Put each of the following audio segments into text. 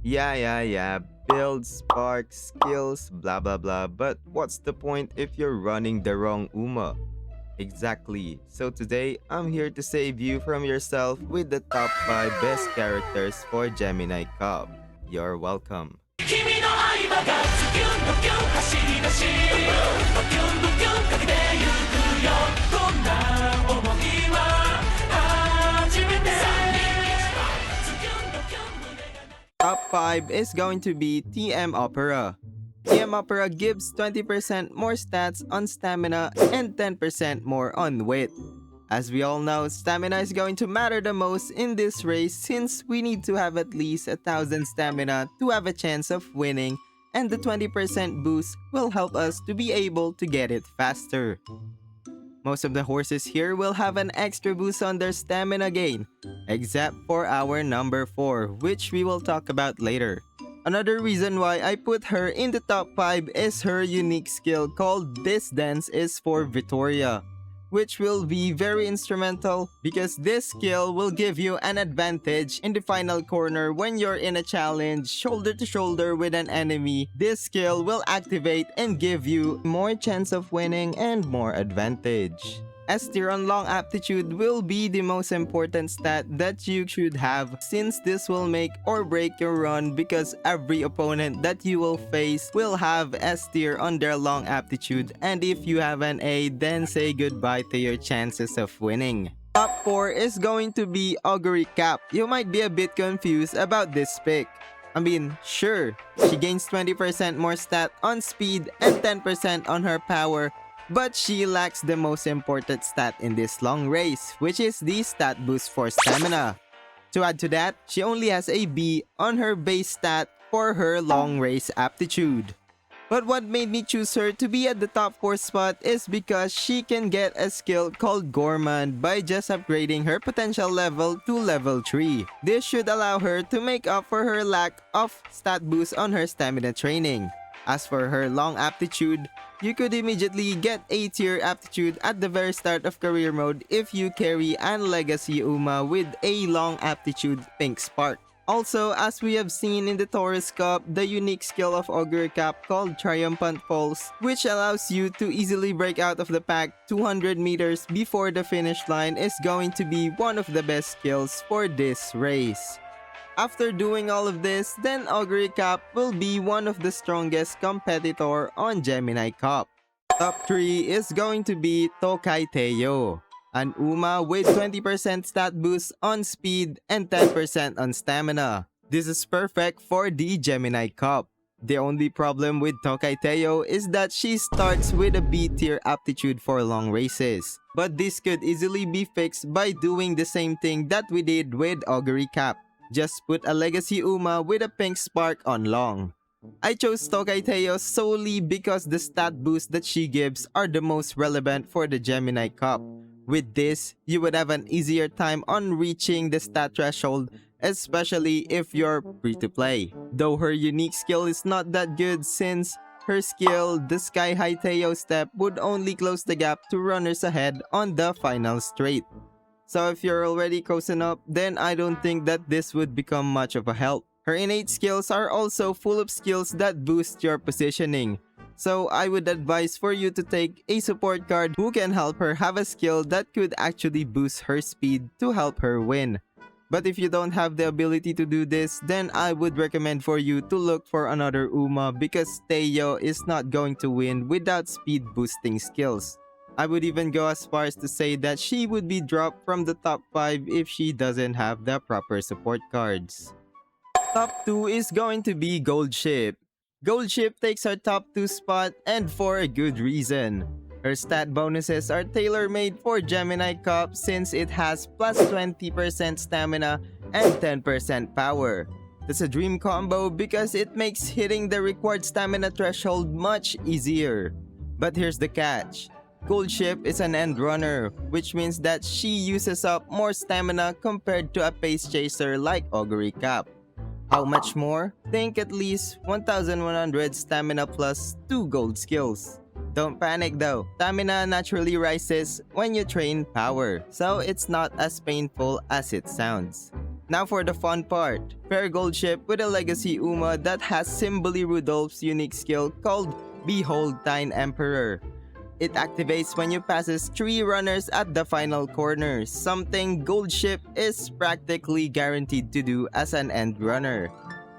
Yeah. Build, spark, skills, blah blah blah. But what's the point if you're running the wrong UMA? Exactly. So today, I'm here to save you from yourself with the top 5 best characters for Gemini Cup. You're welcome. 君の愛馬がズキュンドキュン走り出しドキュンドキュンかけてゆくよこんな想いは初めてズキュンドキュン胸が Top 5 is going to be TM Opera. TM Opera gives 20% more stats on stamina and 10% more on wit. As we all know, stamina is going to matter the most in this race since we need to have at least 1000 stamina to have a chance of winning, and the 20% boost will help us to be able to get it faster. Most of the horses here will have an extra boost on their stamina gain, except for our number 4, which we will talk about later. Another reason why I put her in the top 5 is her unique skill called This Dance is for Vittoria, which will be very instrumental because this skill will give you an advantage in the final corner when you're in a challenge shoulder to shoulder with an enemy. This skill will activate and give you more chance of winning and more advantage. S tier on long aptitude will be the most important stat that you should have since this will make or break your run because every opponent that you will face will have S tier on their long aptitude, and if you have an A, then say goodbye to your chances of winning. Top 4 is going to be Augury Cap. You might be a bit confused about this pick. I mean, sure, she gains 20% more stat on speed and 10% on her power, but she lacks the most important stat in this long race, which is the stat boost for stamina. To add to that, she only has a B on her base stat for her long race aptitude. But what made me choose her to be at the top 4 spot is because she can get a skill called Gourmand by just upgrading her potential level to level 3. This should allow her to make up for her lack of stat boost on her stamina training. As for her long aptitude, you could immediately get A tier aptitude at the very start of career mode if you carry an Legacy Uma with a long aptitude Pink Spark. Also, as we have seen in the Taurus Cup, the unique skill of Augury Cap called Triumphant Pulse, which allows you to easily break out of the pack 200 meters before the finish line, is going to be one of the best skills for this race. After doing all of this, then Augury Cap will be one of the strongest competitor on Gemini Cup. Top 3 is going to be Tokai Teo, an Uma with 20% stat boost on speed and 10% on stamina. This is perfect for the Gemini Cup. The only problem with Tokai Teo is that she starts with a B tier aptitude for long races. But this could easily be fixed by doing the same thing that we did with Augury Cap. Just put a Legacy Uma with a Pink Spark on long. I chose Tokai Teo solely because the stat boosts that she gives are the most relevant for the Gemini Cup. With this, you would have an easier time on reaching the stat threshold, especially if you're free to play. Though her unique skill is not that good since her skill, the Sky High Teo step, would only close the gap to runners ahead on the final straight. So if you're already coasting up, then I don't think that this would become much of a help. Her innate skills are also full of skills that boost your positioning. So I would advise for you to take a support card who can help her have a skill that could actually boost her speed to help her win. But if you don't have the ability to do this, then I would recommend for you to look for another Uma because Teo is not going to win without speed boosting skills. I would even go as far as to say that she would be dropped from the top 5 if she doesn't have the proper support cards. Top 2 is going to be Gold Ship. Gold Ship takes our top 2 spot, and for a good reason. Her stat bonuses are tailor-made for Gemini Cup since it has plus 20% stamina and 10% power. That's a dream combo because it makes hitting the required stamina threshold much easier. But here's the catch. Gold Ship is an end runner, which means that she uses up more stamina compared to a pace chaser like Augury Cap. How much more? Think at least 1100 stamina plus 2 gold skills. Don't panic though, stamina naturally rises when you train power, so it's not as painful as it sounds. Now for the fun part. Pair Gold Ship with a Legacy Uma that has Simboli Rudolph's unique skill called Behold Time Emperor. It activates when you passes 3 runners at the final corner, something Gold Ship is practically guaranteed to do as an end runner.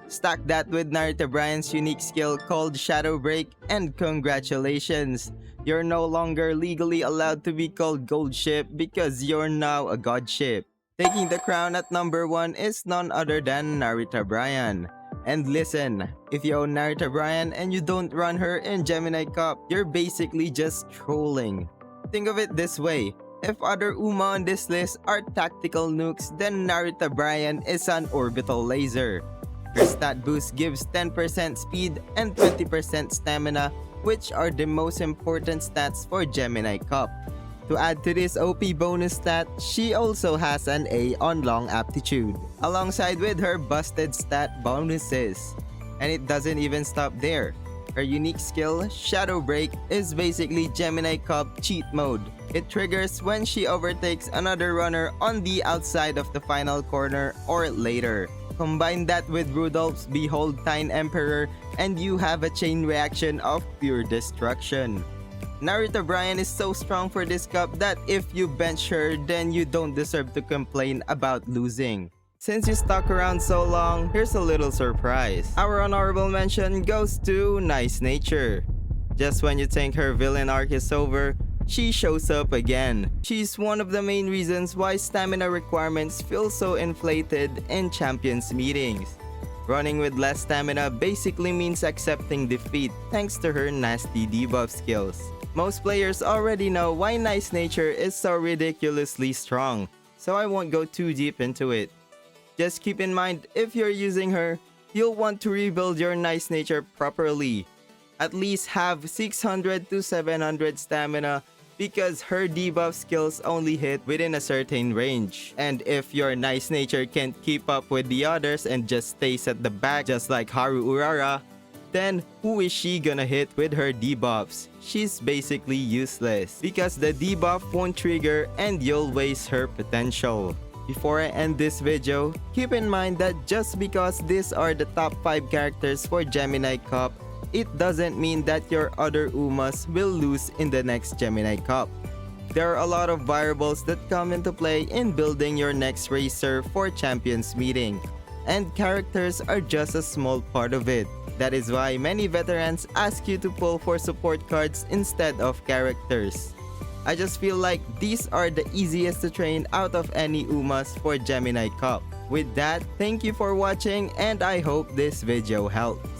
Stack that with Narita Bryan's unique skill called Shadow Break, and congratulations! You're no longer legally allowed to be called Gold Ship because you're now a God Ship. Taking the crown at number 1 is none other than Narita Bryan. And listen, if you own Narita Bryan and you don't run her in Gemini Cup, you're basically just trolling. Think of it this way, if other Uma on this list are tactical nukes, then Narita Bryan is an orbital laser. Her stat boost gives 10% speed and 20% stamina, which are the most important stats for Gemini Cup. To add to this OP bonus stat, she also has an A on long aptitude, alongside with her busted stat bonuses. And it doesn't even stop there. Her unique skill, Shadow Break, is basically Gemini Cup cheat mode. It triggers when she overtakes another runner on the outside of the final corner or later. Combine that with Rudolph's Behold Time Emperor and you have a chain reaction of pure destruction. Narita Bryan is so strong for this cup that if you bench her, then you don't deserve to complain about losing. Since you stuck around so long, here's a little surprise. Our honorable mention goes to Nice Nature. Just when you think her villain arc is over, she shows up again. She's one of the main reasons why stamina requirements feel so inflated in champions meetings. Running with less stamina basically means accepting defeat thanks to her nasty debuff skills. Most players already know why Nice Nature is so ridiculously strong, so I won't go too deep into it. Just keep in mind, if you're using her, you'll want to rebuild your Nice Nature properly. At least have 600 to 700 stamina because her debuff skills only hit within a certain range. And if your Nice Nature can't keep up with the others and just stays at the back just like Haru Urara, then who is she gonna hit with her debuffs? She's basically useless because the debuff won't trigger and you'll waste her potential. Before I end this video, keep in mind that just because these are the top 5 characters for Gemini Cup, it doesn't mean that your other Umas will lose in the next Gemini Cup. There are a lot of variables that come into play in building your next racer for Champions Meeting, and characters are just a small part of it. That is why many veterans ask you to pull for support cards instead of characters. I just feel like these are the easiest to train out of any Umas for Gemini Cup. With that, thank you for watching and I hope this video helped.